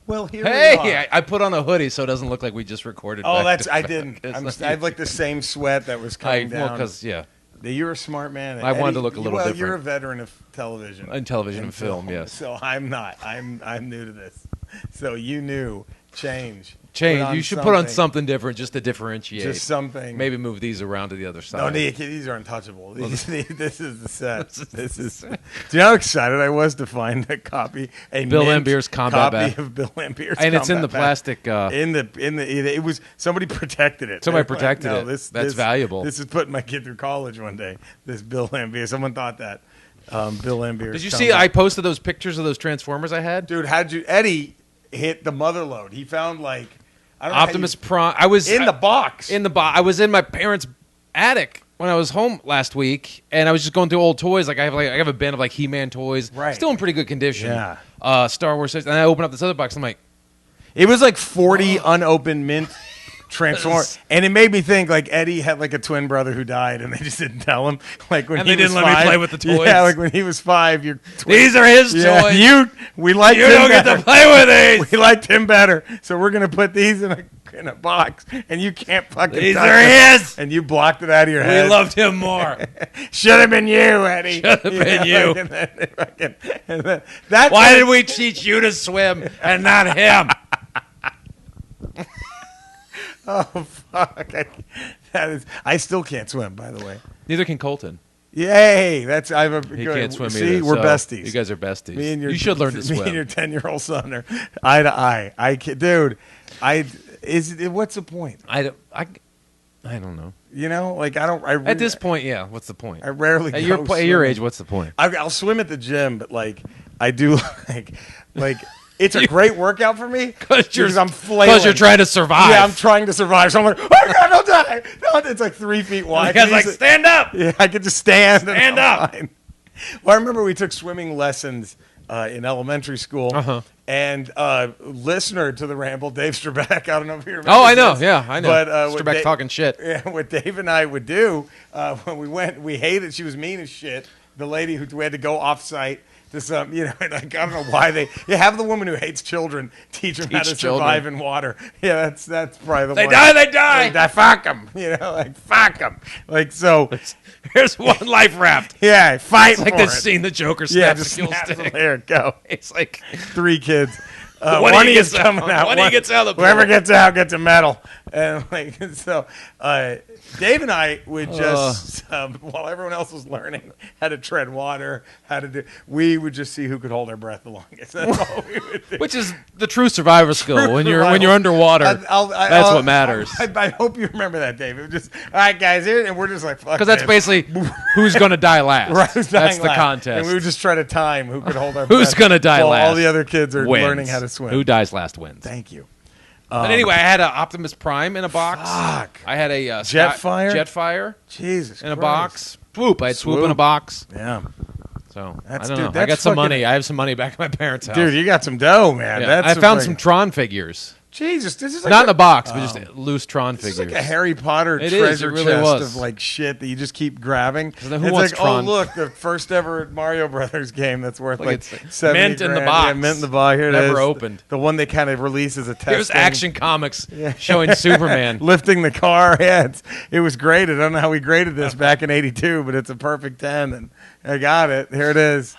Well, here Hey, we are. I put on a hoodie so it doesn't look like we just recorded. Oh, back I to didn't. back. I have like the same sweat that was coming down. Well, because You're a smart man. I wanted to look a little well, different. You're a veteran of television. In television and film, yes. So I'm not. I'm new to this. So you knew change. You should put on something different just to differentiate. Just something. Maybe move these around to the other side. No, these are untouchable. This is the set. This is. Do you know how excited I was to find a copy? Bill Laimbeer's combat copy bag. of Bill Laimbeer's and it's in the combat plastic. It was somebody protected it. Somebody protected it. That's valuable. This is putting my kid through college one day. This Bill Laimbeer. Someone thought that. Bill Laimbeer. Did you see? I posted those pictures of those Transformers I had. Dude, Eddie hit the mother load. He found like. Optimus Prime. I was in the box. I was in my parents' attic when I was home last week, and I was just going through old toys. Like I have a bin of like He-Man toys, right. Still in pretty good condition. Yeah. Star Wars, and I opened up this other box. I'm like, it was like 40 unopened mint Transformers, and it made me think like Eddie had like a twin brother who died, and they just didn't tell him. Like when and he they didn't was let 5, me play with the toys. Yeah, like when he was 5, your these are his toys. We liked you him don't better. get to play with these. We liked him better, so we're gonna put these in a box, and you can't fucking. These touch are them. his. And you blocked it out of your head. We loved him more. Should have been you, Eddie. Should have been you. Why did we teach you to swim and not him? Oh fuck! I still can't swim. By the way, Neither can Colton. Yay! He can't swim See, either. we're so besties. You guys are besties. You should learn to swim. Me and your 10-year-old son are eye to eye. Dude, what's the point? I don't know. You know, like at this point, yeah. What's the point? I rarely. At your age, what's the point? I'll swim at the gym, but like I do like. It's a great workout for me because I'm flailing. Because you're trying to survive. Yeah, I'm trying to survive. So I'm like, oh God, don't die! No, it's like 3 feet wide. The guy's like, stand up. Yeah, I could just stand. Stand up. Fine. Well, I remember we took swimming lessons in elementary school, and listener to the Ramble, Dave Strabeck. I don't know if you remember. Oh, I know. Yeah, I know. But Strabeck talking shit. Yeah, what Dave and I would do when we went, we hated. She was mean as shit. The lady who we had to go off site. To some, like, I don't know why you have the woman who hates children teach them how to survive in water. Yeah, that's probably the one. They die. Fuck them, like fuck them. Like so. Here's one life raft. Yeah, fight. It's like the scene the Joker snaps the kill stick. There it go. It's like 3 kids. One is coming out. One gets out of the pool. Whoever gets out gets a medal. And like so, Dave and I would just while everyone else was learning how to tread water, we would just see who could hold our breath the longest. That's all we would do. Which is the true survivor skill when you're underwater. That's what matters. I hope you remember that, Dave. It was just all right, guys, here, and we're just like fuck. Because that's basically who's going to die last. Right, that's the contest. And we would just try to time who could hold our breath. Who's going to die last? All the other kids are wins. learning how to swim. Who dies last wins. Thank you. But anyway, I had an Optimus Prime in a box. Fuck. I had a Jetfire. Jesus. In a box. Swoop. I had Swoop in a box. Yeah. So I don't know. I got some money. I have some money back at my parents' house. Dude, you got some dough, man. Yeah. I found some Tron figures. Jesus, this is like not in a box, but just loose Tron figures. It's like a Harry Potter treasure chest of like shit that you just keep grabbing. Who wants like, Tron? Oh look, the first ever Mario Brothers game that's worth like 70 mint grand. in the box. Yeah, mint in the box. Here it Never is. opened. The one they kind of release as a test. Here's Action Comics showing Superman lifting the car. Yeah, it was graded. I don't know how we graded this back in '82, but it's a perfect 10, and I got it. Here it is.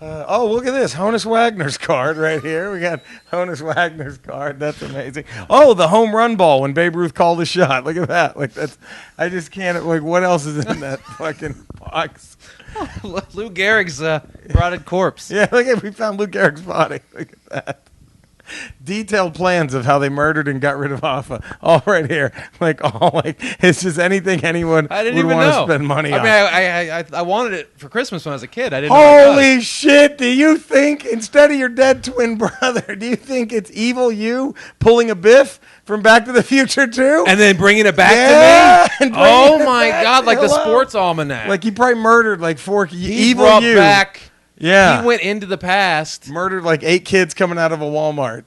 Look at this. Honus Wagner's card right here. We got Honus Wagner's card. That's amazing. Oh, the home run ball when Babe Ruth called a shot. Look at that. Like that's. I just can't. Like, what else is in that fucking box? Lou Gehrig's rotted corpse. Yeah, look at we found Lou Gehrig's body. Look at that. Detailed plans of how they murdered and got rid of Hoffa. All right here. It's just anything anyone would want to spend money on. I mean, I wanted it for Christmas when I was a kid. I didn't Holy shit, do you think, instead of your dead twin brother, do you think it's evil you pulling a Biff from Back to the Future 2? And then bringing it back to me? Oh my God, like the sports almanac. Like he probably murdered like 4 evil brought you. Back. Yeah, he went into the past, murdered like 8 kids coming out of a Walmart,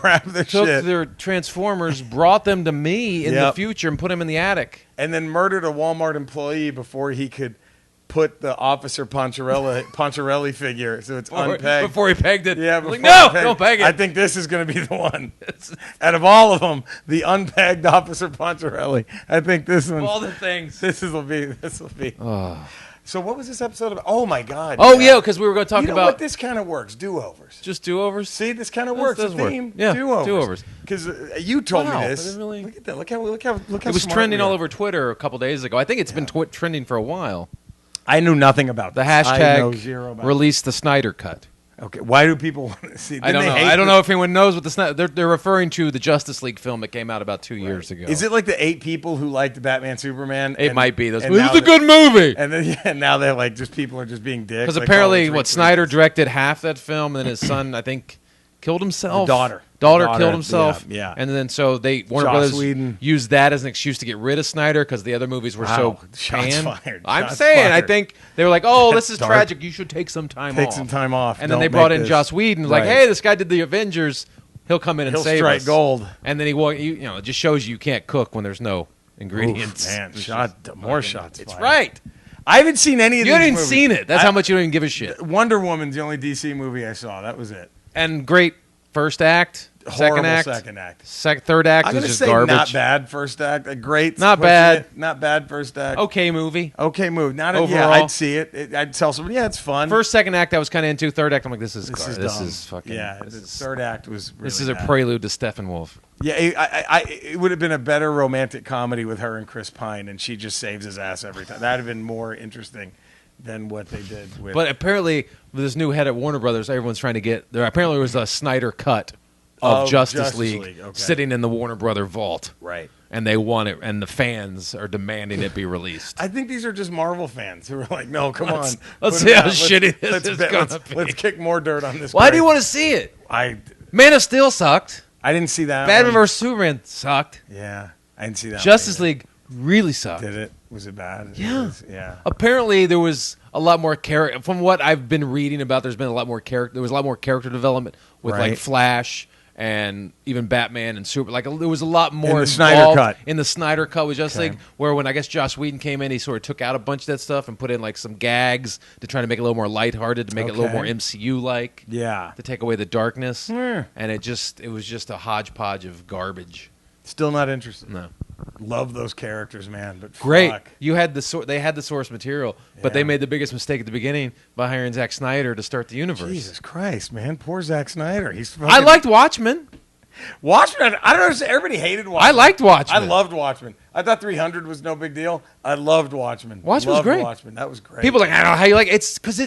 grabbed their shit, their Transformers, brought them to me in the future, and put them in the attic, and then murdered a Walmart employee before he could put the Officer Poncherelli figure, so it's unpegged. Before he pegged it. Yeah, Like, no, don't peg it. I think this is going to be the one. Out of all of them, the unpegged Officer Poncherelli. I think this one. All the things. This will be. So what was this episode about? Oh my God! Oh yeah, because we were going to talk about. What this kind of works? Do-overs. Just do-overs. See, this kind of works. Does The work. theme. Yeah, do-overs. do-overs. Because you told me this. But it really- Look at that. Look how. It was smart trending we all are. over Twitter a couple days ago. I think it's been trending for a while. I knew nothing about The this. I know hashtag zero about release the Snyder Cut. Okay, why do people want to see? I don't know. I don't know if anyone knows what the Snyder. They're referring to the Justice League film that came out about 2 years ago. Is it like the 8 people who liked Batman Superman? It might be. This and is now a good movie. And then now they're like, just people are just being dicks. Because like, apparently, it's Snyder directed half that film, and then his son, I think, killed himself. Daughter killed himself. Yeah. And then so Warner Joss Brothers Whedon. used that as an excuse to get rid of Snyder because the other movies were so Shots panned. fired. I'm Shots saying, fired. I think they were like, "Oh, this is Dark. tragic. You should take some time off." Take some time off. And then Don't they brought make in this- Joss Whedon, like, Right. "Hey, this guy did the Avengers. He'll come in and He'll save strike us." gold. And then it just shows you can't cook when there's no ingredients. Oof, man, It's more just shots. It's fired. right. I haven't seen any of You these haven't even movies. seen it. That's how much you don't even give a shit. Wonder Woman's the only DC movie I saw. That was it. And great first act, Horrible second act, second act. third act I'm was going to just say garbage. not bad first act. A great. Not pushing bad. it. Not bad first act. Okay movie. Okay move. Not Overall. yeah, I'd see it. I'd tell somebody, yeah, it's fun. First, second act I was kind of into. Third act I'm like, this is this dumb. is Fucking. yeah. This The is, third act was really this is a bad. prelude to Steppenwolf. Yeah, it would have been a better romantic comedy with her and Chris Pine, and she just saves his ass every time. That'd have been more interesting than what they did with. But apparently, with this new head at Warner Brothers, everyone's trying to get there. Apparently, was a Snyder cut of Justice League okay. sitting in the Warner Brother vault, right. and they want it, and the fans are demanding it be released. I think these are just Marvel fans who are like, no, come on. Let's put see it how out. shitty this is gonna be. Let's kick more dirt on this. Why do grave. you want to see it? I Man of Steel sucked. didn't see that. Batman one. vs Superman sucked. Yeah, I didn't see that. Justice one League really sucked. either. Did it? Was it bad? Yeah. It was- yeah. Apparently, there was a lot more character. From what I've been reading about, there's been a lot more character. There was a lot more character development with like Right. Flash and even Batman and Super. Like there was a lot more In the Snyder involved Cut. in the Snyder Cut with Justice Okay. League. Where when I guess Joss Whedon came in, he sort of took out a bunch of that stuff and put in like some gags to try to make it a little more lighthearted, to make it a little Okay. more MCU like, Yeah. to take away the darkness. Yeah. And it was just a hodgepodge of garbage. Still not interested. No. Love those characters, man. But Great. fuck. You had they had the source material, but they Yeah. made the biggest mistake at the beginning by hiring Zack Snyder to start the universe. Jesus Christ, man. Poor Zack Snyder. He's fucking... I liked Watchmen. Watchmen. I don't understand. Everybody hated Watchmen. I liked Watchmen. I loved Watchmen. I thought 300 was no big deal. I loved Watchmen. Watchmen was Loved great. Watchmen. That was great. People are like, I don't know how you like it. It's because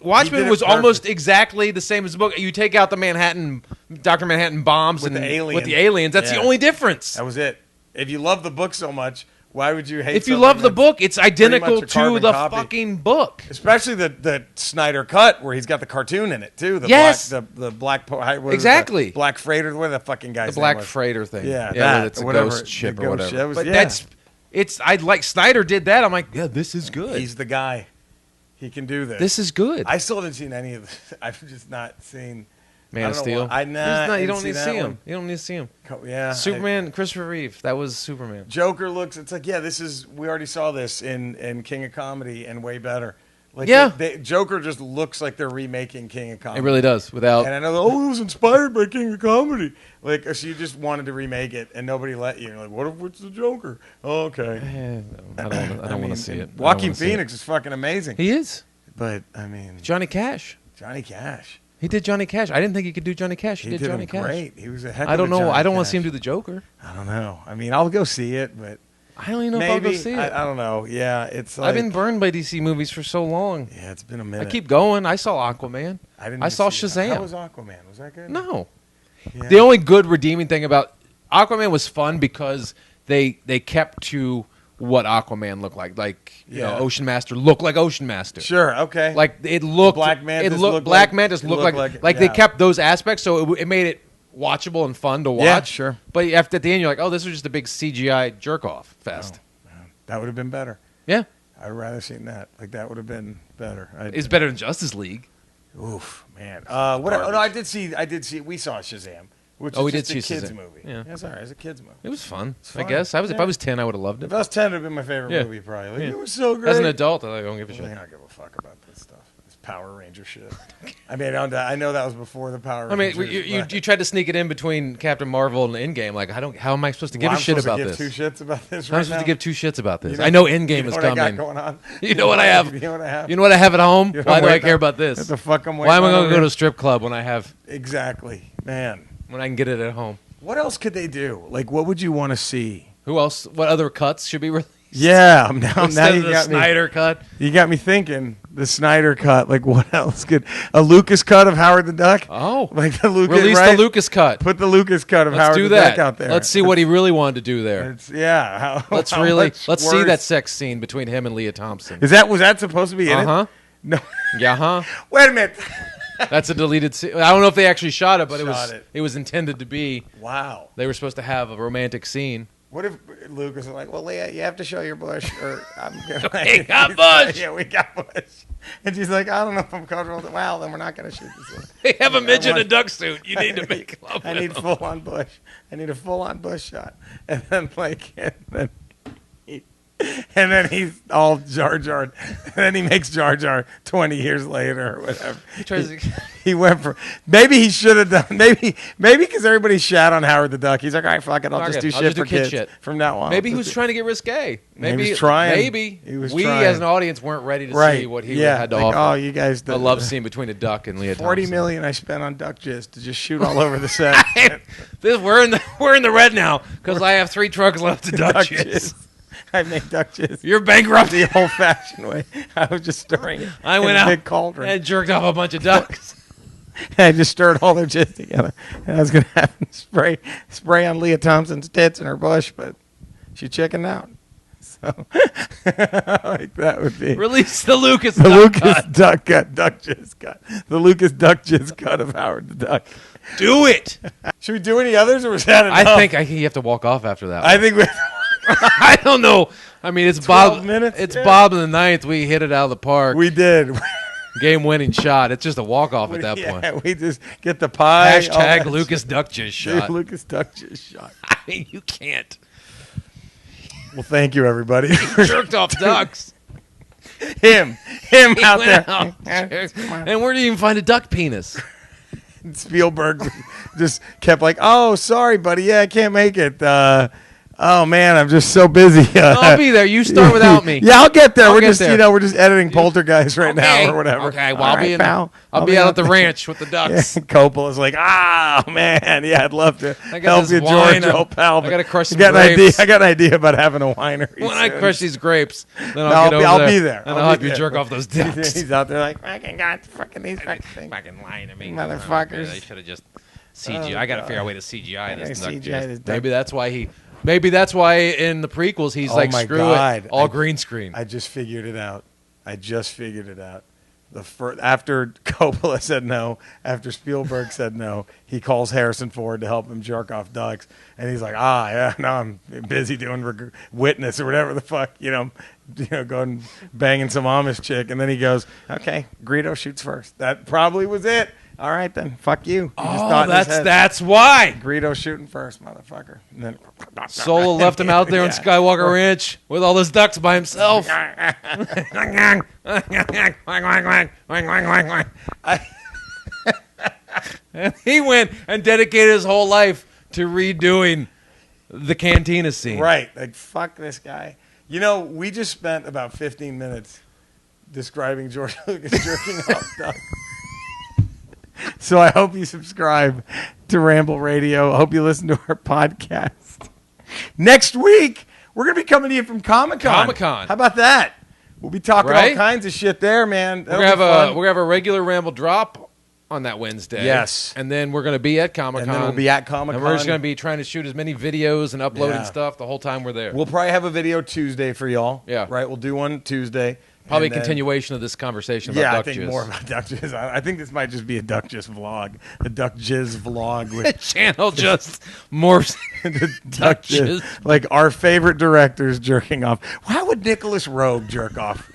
Watchmen did it was almost perfect. exactly the same as the book. You take out the Dr. Manhattan bombs With and the aliens. with the aliens. That's the Yeah. only difference. That was it. If you love the book so much, why would you hate? If you something love the that's book, it's identical much a to carbon the copy? fucking book. Especially the Snyder Cut where he's got the cartoon in it too. The Yes. the black what is it, Exactly. the Black Freighter. What the fucking guy's The Black name was? Freighter thing. Yeah, where that, it's a whatever, ghost ship the or ghost whatever. ship. That was- But yeah. I like Snyder did that. I'm like, yeah, this is good. He's the guy. He can do this. This is good. I still haven't seen any of this. I've just not seen Man I of don't know Steel. why- You don't didn't need to that see him. one. You don't need to see him. Yeah, Superman, Christopher Reeve. That was Superman. Joker looks. It's like, yeah, this is. We already saw this in King of Comedy and way better. Like, Yeah. Joker just looks like they're remaking King of Comedy. It really does. Without And I know, it was inspired by King of Comedy. Like, so you just wanted to remake it, and nobody let you. You're like, what if it's the Joker? Oh, okay. I don't want to see it. Joaquin Phoenix is fucking amazing. He is. But I mean, Johnny Cash. Johnny Cash. He did Johnny Cash. I didn't think he could do Johnny Cash. He did Johnny him Cash. great. He was a heck. I don't of a know. Johnny I don't want to see him Cash. do the Joker. I don't know. I mean, I'll go see it, but I don't even know maybe if I'll go see it. I don't know. Yeah, it's. Like, I've been burned by DC movies for so long. Yeah, it's been a minute. I keep going. I saw Aquaman. I didn't. I even saw see that. Shazam. How was Aquaman? Was that good? No. Yeah. The only good redeeming thing about Aquaman was fun because they kept to what Aquaman looked like. Like, you know, Ocean Master looked like Ocean Master. Sure. Okay. Like it looked Black Mantis looked Black like- Mantis looked looked like like- they yeah. kept those aspects, so it made it watchable and fun to watch. Yeah, sure. But after at the end, you're like, oh, this was just a big CGI jerk off fest. Oh, that would have been better. Yeah, I'd rather seen that. Like that would have been better. it's better than Justice League. Oof, man. What? Oh, no, I did see. We saw Shazam. Which we is did just a choose kids it. movie. Yeah. Yeah, sorry, it's a kids movie. It was fun. fun. I guess. If I was 10, I would have loved it. If I was 10, it'd have been my favorite Yeah. movie, probably. Yeah. It was so great. As an adult, I don't give a Really shit. not give a fuck about this stuff. This Power Ranger shit. I mean, I know that was before the Power I mean, Rangers. you tried to sneak it in between Captain Marvel and Endgame. Like, how am I supposed to give a shit about this? Two shits about this I'm right supposed now? to give two shits about this. You know- I know Endgame you know is what I coming. got going on? You know what I have? You know what I have? You know what I have at home? You know Why what do I'm I care waiting about What this? the fuck I'm waiting Why am I on going to over go to here? a strip club when I have Exactly, man. when I can get it at home? What else could they do? Like, what would you want to see? Who else? What other cuts should be released? Yeah, now Instead you of the got me. Snyder cut. You got me thinking. The Snyder cut. Like, what else could a Lucas cut of Howard the Duck? Oh, Like the Lucas. release right? the Lucas cut. Put the Lucas cut of Let's Howard do the that. Duck out there. Let's see what he really wanted to do there. It's, yeah. Let's how really much let's see worse- that sex scene between him and Leah Thompson. Was that supposed to be in Uh-huh. it? No. Yeah, huh? Wait a minute. That's a deleted scene. I don't know if they actually shot it, but Shot it it. was intended to be. Wow. They were supposed to have a romantic scene. What if Lucas was like, well, Leah, you have to show your bush, or I'm gonna We got bush. Yeah, we got bush. And she's like, I don't know if I'm comfortable with it. Well, then we're not going to shoot this one. They have a midget in a want- duck suit. You need to make love. I with need him. full-on bush. I need a full-on bush shot. And then, and then he's all Jar Jar. And then he makes Jar Jar 20 years later or whatever. He tries to- He went for maybe he should have done maybe because everybody shat on Howard the Duck. He's like, all right, fuck it, I'll Fuck just it. do I'll shit just do for kid kids shit. from now on. Maybe he I'll was just trying to get risque. Maybe he was trying. Maybe He was we trying. as an audience weren't ready to right. see what he yeah, had to like, offer. Oh, you guys, A love scene between a duck and Leah 40 Thompson. million I spent on duck jizz to just shoot all over the set. We're in the red now because I have 3 trucks left to duck Duck jizz. jizz. I make duck jizz You're bankrupt. the old-fashioned way. I was just stirring it. I in went a out big cauldron. and jerked off a bunch of ducks. I just stirred all their jizz together. And I was going to have them spray on Leah Thompson's tits in her bush, but she chickened out. So, like that would be Release the Lucas. the duck Lucas cut. Duck cut, duck jizz cut. The Lucas Duck jizz cut of Howard the Duck. Do it. Should we do any others, or was that enough? I think you have to walk off after that. I think we. I don't know. I mean, it's 12 Bob. minutes? It's Yeah. Bob in the ninth. We hit it out of the park. We did. Game-winning shot. It's just a walk-off at that point. Yeah, we just get the pie. all Hashtag that Lucas shit. Duck just Dude, shot. Lucas Duck just shot. I mean, you can't. Well, thank you, everybody. Jerked off ducks. him He out went there. out, jerked. And where do you even find a duck penis? Spielberg just kept like, "Oh, sorry, buddy. Yeah, I can't make it. Oh man, I'm just so busy. I'll be there. You start without me. Yeah, I'll get there. I'll we're get just there. we're just editing Poltergeist right now or whatever. Okay, well, All I'll be right, pal. I'll be out at the there. ranch with the Yeah, ducks. Coppola's like, man, yeah, I'd love to I got help this you, wine. George, old pal. I gotta crush I some got an idea. grapes. I got an idea about having a winery. When I soon. crush these grapes, then No, I'll get over I'll there. be there. And I'll I'll be help you there. jerk off those ducks. He's out there like, fucking God, fucking these fucking things. Fucking lying to me. Motherfuckers. They should have just CGI. Oh, I got to God. figure out a way to CGI this. duck CGI jizz. this duck. Maybe that's why in the prequels he's Oh like, my screw God. it, all green screen. I just figured it out. After Coppola said no, after Spielberg said no, he calls Harrison Ford to help him jerk off ducks, and he's like, yeah, no, I'm busy doing Witness or whatever the fuck, going banging some Amish chick, and then he goes, okay, Greedo shoots first. That probably was it. All right then, fuck you. He just thought in his head, that's why. Greedo shooting first, motherfucker. And then Solo left him out there on Yeah. Skywalker Ranch with all those ducks by himself. And he went and dedicated his whole life to redoing the cantina scene. Right. Like, fuck this guy. We just spent about 15 minutes describing George Lucas jerking off ducks. So I hope you subscribe to Ramble Radio. I hope you listen to our podcast. Next week, we're going to be coming to you from Comic-Con. Comic-Con. How about that? We'll be talking all Right? kinds of shit there, man. We're gonna have a regular Ramble drop on that Wednesday. Yes. And then we're gonna be at Comic-Con. And then we'll be at Comic-Con. And we're just gonna be trying to shoot as many videos and uploading Yeah. stuff the whole time we're there. We'll probably have a video Tuesday for y'all. Yeah. Right? We'll do one Tuesday. Probably a And then- continuation of this conversation about Yeah, duck I think jizz. more about duck jizz. I think this might just be a duck jizz vlog. A duck jizz vlog The with channel just morphs. duck jizz. jizz. Like our favorite directors jerking off. Why would Nicholas Rogue jerk off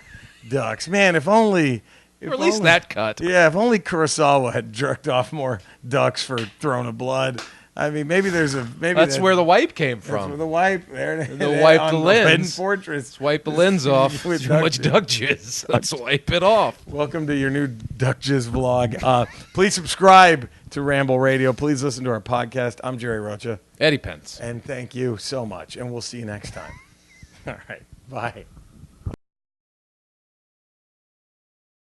ducks? Man, if only... Release only- that cut. Yeah, if only Kurosawa had jerked off more ducks for Throne of Blood. I mean, maybe there's a maybe That's where the wipe came That's where from. the wipe. There it is. The wipe the on lens. Hidden Fortress. Wipe the lens off. With Too duck much jizz. duck jizz. Let's wipe it off. Welcome to your new Duck Jizz vlog. Please subscribe to Ramble Radio. Please listen to our podcast. I'm Jerry Rocha. Eddie Pence. And thank you so much. And we'll see you next time. All right. Bye.